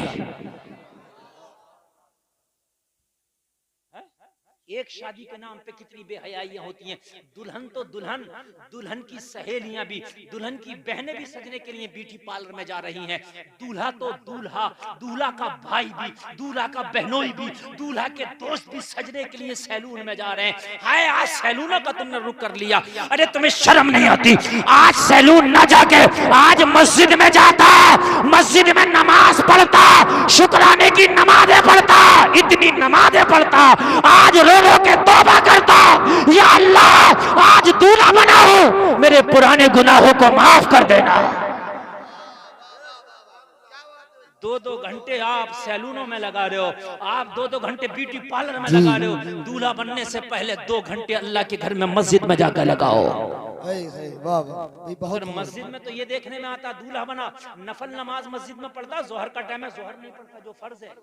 एक शादी के नाम पे कितनी बेहयाइयां होती हैं। दुल्हन तो दुल्हन, दुल्हन की सहेलियां भी, दुल्हन की बहनें भी सजने के लिए ब्यूटी पार्लर में जा रही हैं। दूल्हा तो दूल्हा, दूल्हा का भाई भी, दूल्हा का बहनोई भी, दूल्हा के दोस्त भी सजने के लिए सैलून में जा रहे हैं। हाय, आज सैलूनों का तुमने रुख कर लिया। अरे तुम्हें शर्म नहीं आती? आज सैलून न जाके आज मस्जिद में जाता, मस्जिद में नमाज पढ़ता, शुक्राने की नमाजें पढ़ता, इतनी नमाजें पढ़ता, आज लोगों के तौबा करता, या अल्लाह आज दूल्हा बना हूं, मेरे पुराने गुनाहों को माफ कर देना। 2-2 घंटे आप सैलूनों में लगा रहे हो, आप 2-2 घंटे ब्यूटी पार्लर में लगा रहे हो। दूल्हा बनने से पहले 2 घंटे अल्लाह के घर में मस्जिद में जाकर लगाओ। वाह वाह, बहुत मस्जिद में तो ये देखने में आता दूल्हा बना, नफल नमाज मस्जिद में पढ़ता, जोहर का टाइम है जोहर नहीं पढ़ता जो फर्ज है,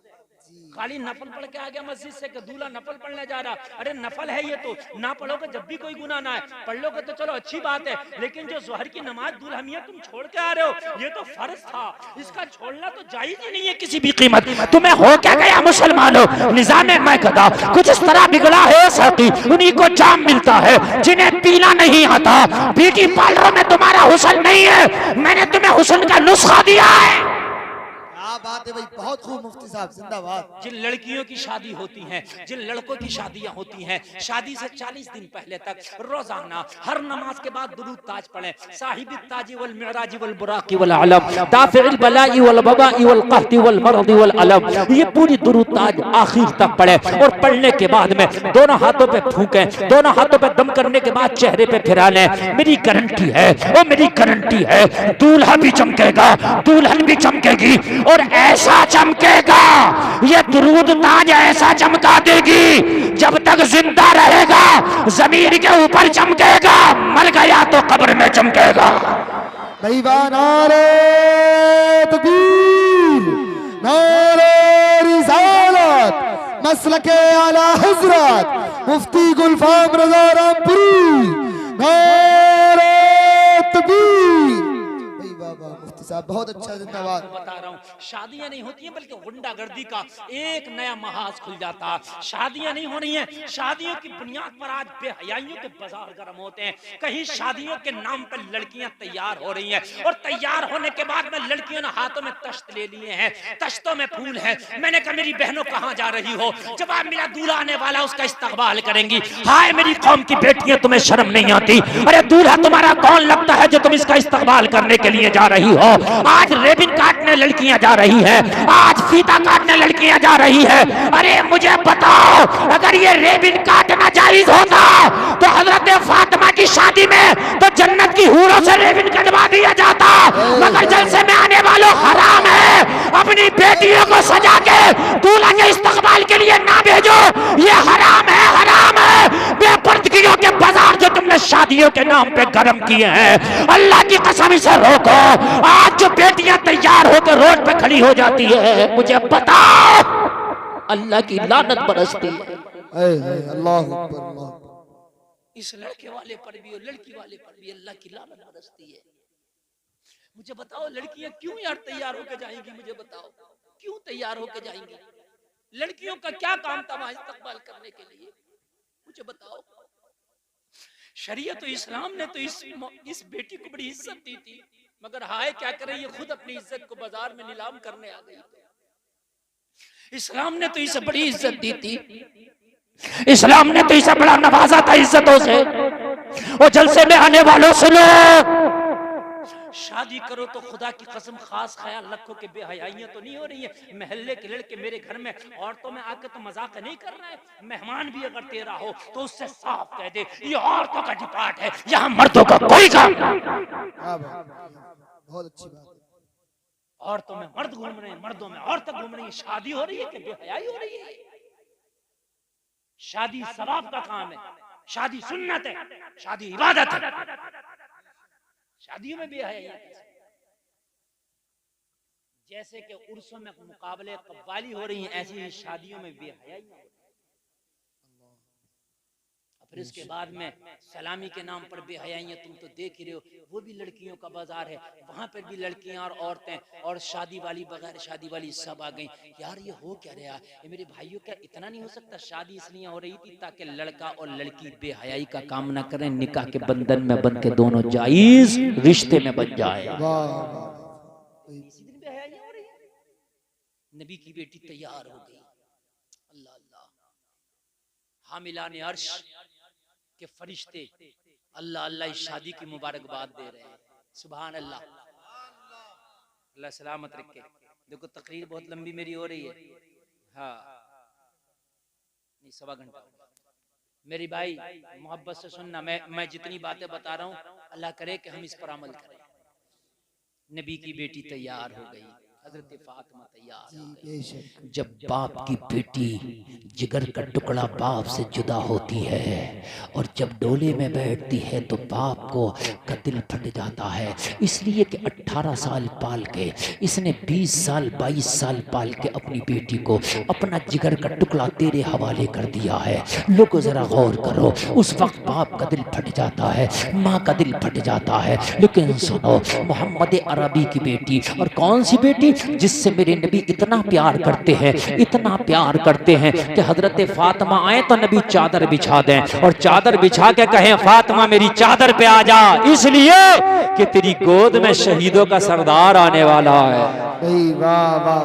खाली नफल पढ़ के आ गया मस्जिद से कि दूल्हा नफल पढ़ने जा रहा। अरे नफल है ये तो, ना पढ़ोगे जब भी कोई गुनाह ना है, पढ़ लोगे तो चलो अच्छी बात है, लेकिन जो जोहर की नमाज दूल्हा मियां तुम छोड़ के आ रहे हो, ये तो फर्ज था, इसका छोड़ना तो जायज ही नहीं है किसी भी कीमत। तुम्हें हो क्या गया मुसलमानों? निजाम मैकदा कुछ इस तरह बिगड़ा है साथी, उन्हीं को जाम मिलता है जिन्हें पीना नहीं आता। ब्यूटी पार्लरों में तुम्हारा हुस्न नहीं है, मैंने तुम्हें हुस्न का नुस्खा दिया है। क्या बात है भाई, बहुत खूब मुफ्ती साहब, जिंदाबाद। जिन लड़कियों की शादी होती है, जिन लड़कों की शादियां होती हैं, शादी से 40 दिन पहले तक रोजाना हर नमाज के बाद दुरूद ताज पढ़ें। साहिबी ताजी वल मिराजी वल बुराकी वल अलम, दाफिल बलाई वल वबाई वल कहती वल मर्दी वल अलम, ये पूरी दुरूद ताज आखिर तक पढ़ें। और पढ़ने के बाद में दोनों हाथों पे फूकें, दोनों हाथों पे दम करने के बाद चेहरे पे फिरा लें। मेरी गारंटी है, वो मेरी गारंटी है, दूल्हा भी चमकेगा, दुल्हन भी चमकेगी, और ऐसा चमकेगा, ये दुरूद ताज ऐसा चमका देगी, जब तक जिंदा रहेगा जमीन के ऊपर चमकेगा, मर गया तो कब्र में चमकेगा। नारे तकबीर, नारे मसलके आला हजरत मुफ्ती गुलफाम रजा रामपुरी, नारे तकबीर। बाबा मुफ्ती साहब बहुत अच्छा, जिंदाबाद। बता रहा हूँ, शादियां नहीं होती हैं बल्कि गुंडागर्दी का एक नया महाज खुल जाता। शादियां नहीं हो रही हैं, शादियों की बुनियाद पर आज बेहयाइयों के बाजार गर्म होते हैं। कहीं शादियों के नाम पर लड़कियां तैयार हो रही हैं और तैयार होने के बाद में लड़कियों ने हाथों में तश्त ले लिए हैं, तश्तों में फूल है। मैंने कहा मेरी बहनों कहाँ जा रही हो? जवाब मिला दूल्हा आने वाला, उसका इस्तकबाल करेंगी। हाय मेरी कौम की बेटियां, तुम्हें शर्म नहीं आती? अरे दूल्हा तुम्हारा कौन लगता है जो तुम इसका इस्तकबाल करने के लिए जा रही हो? आज रेबिन काटने लड़कियां जा रही है, आज फीता काटने लड़कियां जा रही है। अरे मुझे बताओ, अगर ये रेबिन काटना जायज होता तो हजरत फातिमा की शादी में तो जन्नत की हूरों से रेबिन कटवा दिया जाता। मगर जलसे में आने वालों, हराम है अपनी बेटियों को सजा के दूल्हा के इस्तकबाल के लिए ना भेजो। ये हराम है, हराम है। बेपर्दगियों के बाजार जो तुमने शादियों के नाम पे गर्म किए हैं, अल्लाह की कसम इसे रोको। आज जो बेटियां तैयार होकर रोड पे खड़ी हो जाती है, मुझे बताओ, अल्लाह की लानत बरसती है। अल्लाह अकबर, अल्लाह। इस लड़के वाले पर भी और लड़की वाले पर भी अल्लाह की लानत बरसती है। मुझे बताओ, लड़कियां क्यों यार तैयार होकर जाएंगी? मुझे बताओ, क्यों तैयार होकर जाएंगी? लड़कियों का क्या काम था वहां इस्तकबाल करने के लिए? मुझे बताओ। शरीयत तो इस्लाम ने तो इस बेटी को बड़ी इज्जत दी थी, मगर हाय क्या करे, ये खुद अपनी इज्जत को बाजार में नीलाम करने आ गई। इस्लाम ने तो इसे बड़ी इज्जत दी थी, इस्लाम ने तो इसे बड़ा नवाजा था इज्जतों से। और जलसे में आने वालों सुनो, शादी करो तो खुदा की कसम खास ख्याल रखो कि बेहयाइयां तो नहीं हो रही है। महल्ले के लड़के मेरे घर में औरतों में आके तो मजाक नहीं कर रहे हैं। मेहमान भी अगर तेरा हो तो उससे साफ कह दे, ये औरतों का डिपार्ट है, यहाँ मर्दों का कोई काम नहीं। बहुत अच्छी बात है। औरतों में मर्द घूम रहे हैं, मर्दों में औरतें घूम रही है। शादी हो रही है कि बेहयाई हो रही है? शादी सवाब का काम है, शादी सुन्नत है, शादी इबादत है। शादियों में बेहयाई, जैसे कि उर्सों में मुकाबले कव्वाली हो रही हैं, ऐसी ही शादियों में बेहयाई। फिर इसके बाद में सलामी के नाम पर बेहयाइयां तुम तो देख ही रहे हो। वो भी लड़कियों का बाजार है, वहां पर भी लड़कियां और औरतें और शादी वाली बगैर शादी वाली सब आ गई। यार ये हो क्या रहा है? ये मेरे भाइयों, क्या इतना नहीं हो सकता? शादी इसलिए हो रही थी ताकि लड़का और लड़की बेहयाई का काम ना करें, निकाह के बंधन में बंध के दोनों जायज रिश्ते में बन जाए। इसी दिन बेहयाई हो रही है। नबी की बेटी तैयार हो गई, अल्लाह अल्लाह। हामिलाने अर्श के फरिश्ते अल्लाह अल्लाह इस शादी की मुबारकबाद दे रहे हैं। सुभान अल्लाह, अल्लाह सलामत रखे। देखो तकरीर बहुत लंबी मेरी हो रही है, हाँ नहीं 1.25 घंटा। मेरी भाई मोहब्बत से सुनना, मैं जितनी बातें बता रहा हूँ अल्लाह करे कि हम इस पर अमल करें। नबी की बेटी तैयार हो गई, हजरत फातिमा तैयार हो गई। जब बाप की बेटी जिगर का टुकड़ा बाप से जुदा होती है और जब डोले में बैठती है तो बाप को का दिल फट जाता है। इसलिए कि 18 साल पाल के इसने 20 साल 22 साल पाल के अपनी बेटी को अपना जिगर का टुकड़ा तेरे हवाले कर दिया है। लोगों जरा गौर करो, उस वक्त बाप का दिल फट जाता है, माँ का दिल फट जाता है। लेकिन सुनो, मोहम्मद अरबी की बेटी, और कौन सी बेटी? जिससे मेरे नबी इतना प्यार करते हैं, इतना प्यार करते हैं कि हजरत फातिमा आए तो नबी चादर बिछा दें और चादर बिछा के कहें फातिमा मेरी चादर पे आ जा, इसलिए कि तेरी गोद में शहीदों का सरदार आने वाला है। वाह वाह,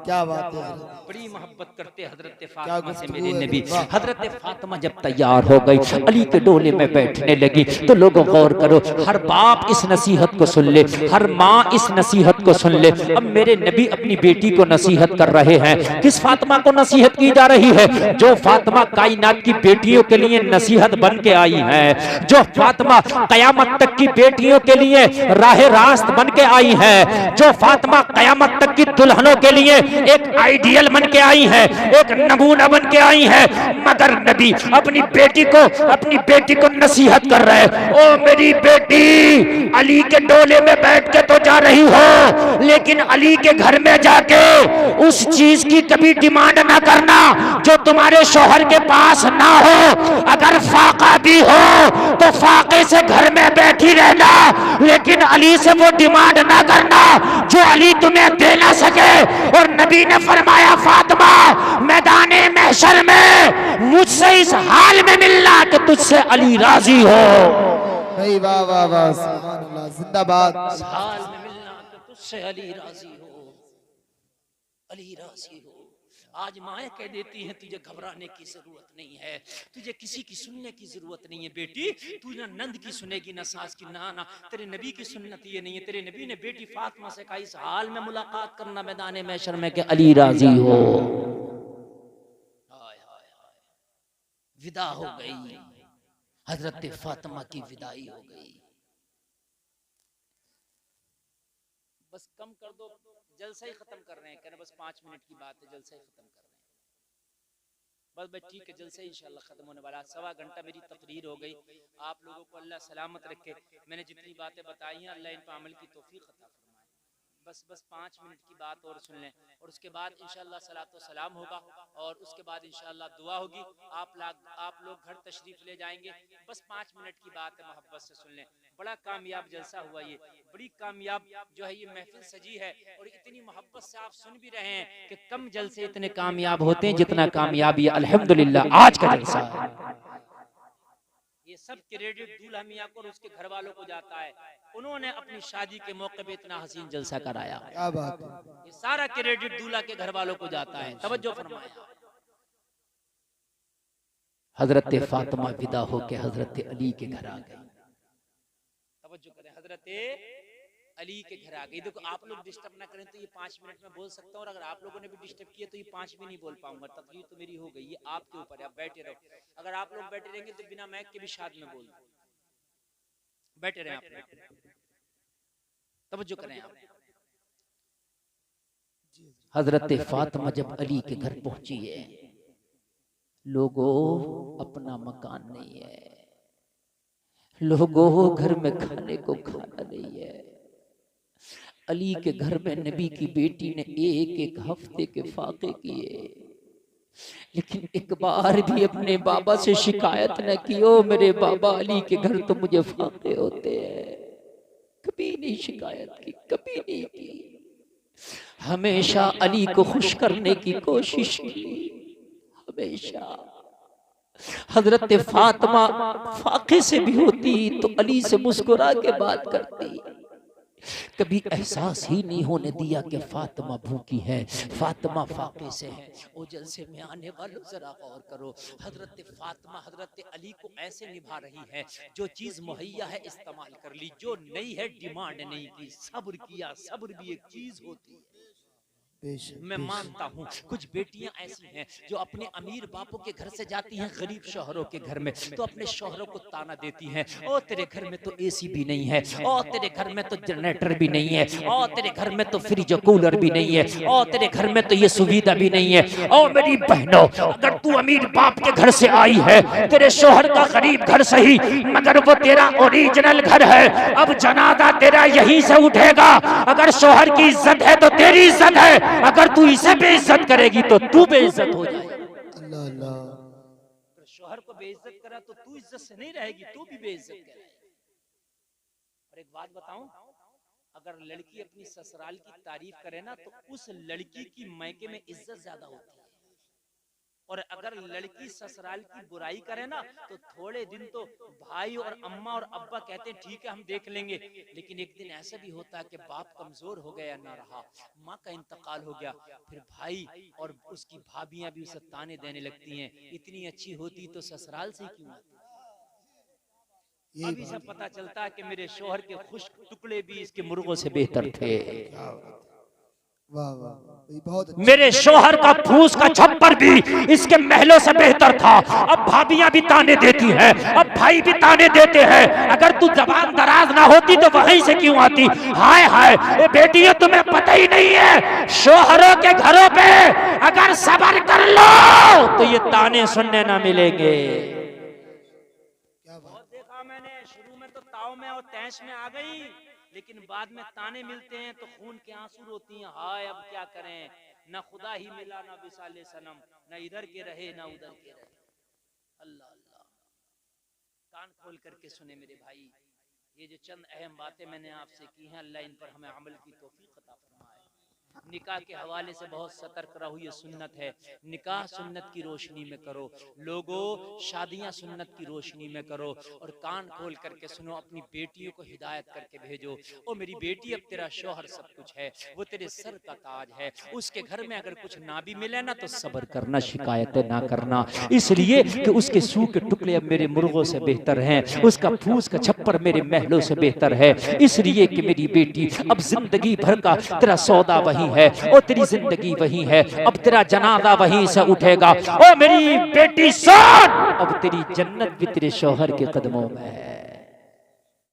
क्या बात है। बड़ी मोहब्बत करते हजरत फातिमा से मेरे नबी। हजरत फातिमा जब तैयार हो गई, अली के डोले में बैठने लगी, तो लोगों गौर करो, हर बाप इस नसीहत को सुन ले, हर माँ इस नसीहत को सुन ले। अब मेरे नबी अपनी बेटी को नसीहत कर रहे हैं। किस फातिमा को नसीहत की जा रही है? जो फातिमा कायनात की बेटियों के लिए नसीहत बन के आई है, जो फातिमा कयामत तक की बेटियों के लिए राह रास्त बन के आई है, जो फातिमा कयामत तक की दुल्हनों के लिए एक आइडियल बन के आई है, एक नमूना बन के आई है। मगर नबी अपनी बेटी को नसीहत कर रहे हैं, ओ मेरी बेटी, अली के डोले में बैठ के तो जा रही हो, लेकिन अली के घर में जाके उस चीज की कभी डिमांड ना करना जो तुम्हारे शौहर के पास ना हो, अगर फाका भी हो तो फाके से घर में बैठी रहना, लेकिन अली से वो डिमांड ना करना जो अली तुम्हें दे ना सके। और नबी ने फरमाया फातिमा मैदाने महशर में मुझसे इस हाल में मिलना कि तुझसे अली राजी हो। भाई वाह वाह वाह, सुभान अल्लाह, जिंदाबाद। इस हाल में मिलना कि तुझसे अली राजी हो, अली राजी हो। आज माएँ कह देती हैं तुझे घबराने की जरूरत नहीं है, तुझे किसी की सुनने की जरूरत नहीं है बेटी, तू ना नंद की सुनेगी ना सास की, ना ना तेरे नबी की सुन्नत ये नहीं है। तेरे नबी ने बेटी फातिमा से कहा इस हाल में मुलाकात करना मैदान महशर में कि अली राजी हो। हाय हाय हाय, विदा हो गई, हजरत फातिमा की विदाई हो गई। बस कम कर दो, जलसा ही खत्म कर रहे हैं, कहना बस 5 मिनट की बात है, जलसा ही खत्म कर रहे हैं। बस भाई ठीक है, जलसा ही इंशाल्लाह खत्म होने वाला। 1.25 घंटा मेरी तकरीर हो गई। आप लोगों को अल्लाह सलामत रखे। मैंने जितनी बातें बताई हैं अल्लाह इन पर अमल की तौफीक अता फरमाए। बस 5 मिनट की बात और सुन लें, और उसके बाद इंशाल्लाह सलातो सलाम होगा, और उसके बाद इंशाल्लाह दुआ होगी। आप लोग घर तशरीफ ले जाएंगे। बस 5 मिनट की बात है, मोहब्बत से सुन लें। बड़ा कामयाब जलसा हुआ, ये बड़ी कामयाब जो है ये महफिल सजी है, और इतनी मोहब्बत से आप सुन भी रहे हैं कि कम जलसे इतने कामयाब होते हैं जितना कामयाब ये अल्हम्दुलिल्लाह आज का जलसा है। ये सब क्रेडिट दूल्हा मियां को और उसके घर वालों को जाता है, उन्होंने अपनी शादी के मौके पे इतना हसीन जलसा कराया। क्या बात है। ये सारा क्रेडिट दूल्हा के घर वालों को जाता है। तवज्जो फरमाया। हजरत फातिमा विदा होके हजरत अली के घर आ गई। तवज्जो करें, हजरत अली के घर आ गई। देखो आप लोग डिस्टर्ब ना करें तो ये 5 मिनट में बोल सकता हूँ, और अगर आप लोगों ने भी डिस्टर्ब किया तो ये 5 भी नहीं बोल पाऊंगा। तकरीर तो मेरी हो गई, ये आपके ऊपर है, आप बैठे रहो। अगर आप लोग बैठे रहेंगे तो बिना मैक के भी शाद में बोल बैठे रहे आप। तवज्जो करें आप। हजरत फातिमा जब अली के घर पहुंची है, लोगों अपना मकान नहीं है, लोगों घर में खाने को खाना नहीं है। अली के घर में नबी की बेटी ने एक हफ्ते के फाके किए, लेकिन एक बार भी अपने बाबा से शिकायत न की, ओ मेरे बाबा अली के घर तो मुझे फाके होते हैं। कभी नहीं शिकायत की, कभी नहीं की। हमेशा अली को खुश करने की कोशिश की, हमेशा। हजरत फातिमा फाके से भी होती तो अली से मुस्कुरा के बात करती, कभी एहसास ही नहीं होने दिया कि फातिमा भूखी है, फातिमा फाके से है। ओ जलसे में आने वालों जरा गौर करो, हजरत फातिमा हजरत अली को ऐसे निभा रही है, जो चीज मुहैया है इस्तेमाल कर ली, जो नहीं है डिमांड नहीं की, सब्र किया। सब्र भी एक चीज होती है। मैं मानता हूँ कुछ बेटियां ऐसी हैं जो अपने अमीर बापों के घर से जाती हैं गरीब शौहरों के घर में, तो अपने शौहरों को ताना देती हैं, ओ तेरे घर में तो एसी भी नहीं है, ओ तेरे घर में तो जनरेटर भी नहीं है, ओ तेरे घर में तो फ्रिज कूलर भी नहीं है, ओ तेरे घर में तो ये सुविधा भी नहीं है। ओ मेरी बहनों, अगर तू अमीर बाप के घर से आई है, तेरे शौहर का गरीब घर सही, मगर वो तेरा ओरिजिनल घर है। अब जनाजा तेरा यहीं से उठेगा। अगर शौहर की इज्जत है तो तेरी इज्जत है, अगर तू इसे बेइज्जत करेगी तो तू बेइज्जत हो जाएगी। अल्लाह अल्लाह। अगर शौहर को बेइज्जत करा तो तू इज्जत से नहीं रहेगी, तू भी बेइज्जत करे। और एक बात बताऊं, अगर लड़की अपनी ससुराल की तारीफ करे ना तो उस लड़की की मायके में इज्जत ज्यादा होती है, और अगर लड़की ससुराल की बुराई करे ना तो थोड़े दिन तो भाई और अम्मा और अब्बा कहते हैं ठीक है हम देख लेंगे, लेकिन एक दिन ऐसा भी होता है कि बाप कमजोर हो गया, ना रहा, माँ का इंतकाल हो गया, फिर भाई और उसकी भाभियां भी उसे ताने देने लगती हैं, इतनी अच्छी होती तो ससुराल से क्यों आती। अभी से पता चलता है कि मेरे शौहर के खुश्क टुकड़े भी इसके मुर्गों से बेहतर थे। वाह वाह, बहुत अच्छा। मेरे शौहर का फूस का छप्पर भी इसके महलों से बेहतर था। अब भाभियां भी ताने देती हैं, अब भाई भी ताने देते हैं, अगर तू जबान दराज ना होती तो वहीं से क्यों आती। हाय हाय, ये बेटियों तुम्हें पता ही नहीं है, शौहरों के घरों पे अगर सब्र कर लो तो ये ताने सुनने ना मिलेंगे। बहुत देखा मैंने, शुरू में तो ताव में और तैश में आ गई, लेकिन बाद में ताने मिलते हैं तो खून के आंसू रोती हैं, हाय अब क्या करें, ना खुदा ही मिला ना विसाले सनम, ना इधर के रहे ना उधर के रहे। अल्लाह अल्लाह, कान खोल करके सुने मेरे भाई, ये जो चंद अहम बातें मैंने आपसे की हैं, अल्लाह इन पर हमें अमल की तौफीक अता फरमाए। निकाह के हवाले से बहुत सतर्क रहो, ये सुन्नत है। निकाह सुन्नत की रोशनी में करो लोगों, शादियां सुन्नत की रोशनी में करो। और कान खोल करके सुनो, अपनी बेटियों को हिदायत करके भेजो, ओ मेरी बेटी अब तेरा शौहर सब कुछ है, वो तेरे सर का ताज है, उसके घर में अगर कुछ ना भी मिले ना तो सब्र करना, शिकायतें ना करना, इसलिए कि उसके सूखे के टुकड़े अब मेरे मुर्गों से बेहतर हैं, उसका फूस का छप्पर मेरे महलों से बेहतर है। इसलिए कि मेरी बेटी अब जिंदगी भर का तेरा सौदा वही है, और तेरी जिंदगी वही है, अब तेरा जनाजा वहीं से उठेगा। ओ मेरी बेटी सुन, अब तेरी जन्नत भी तेरे शौहर के कदमों में है।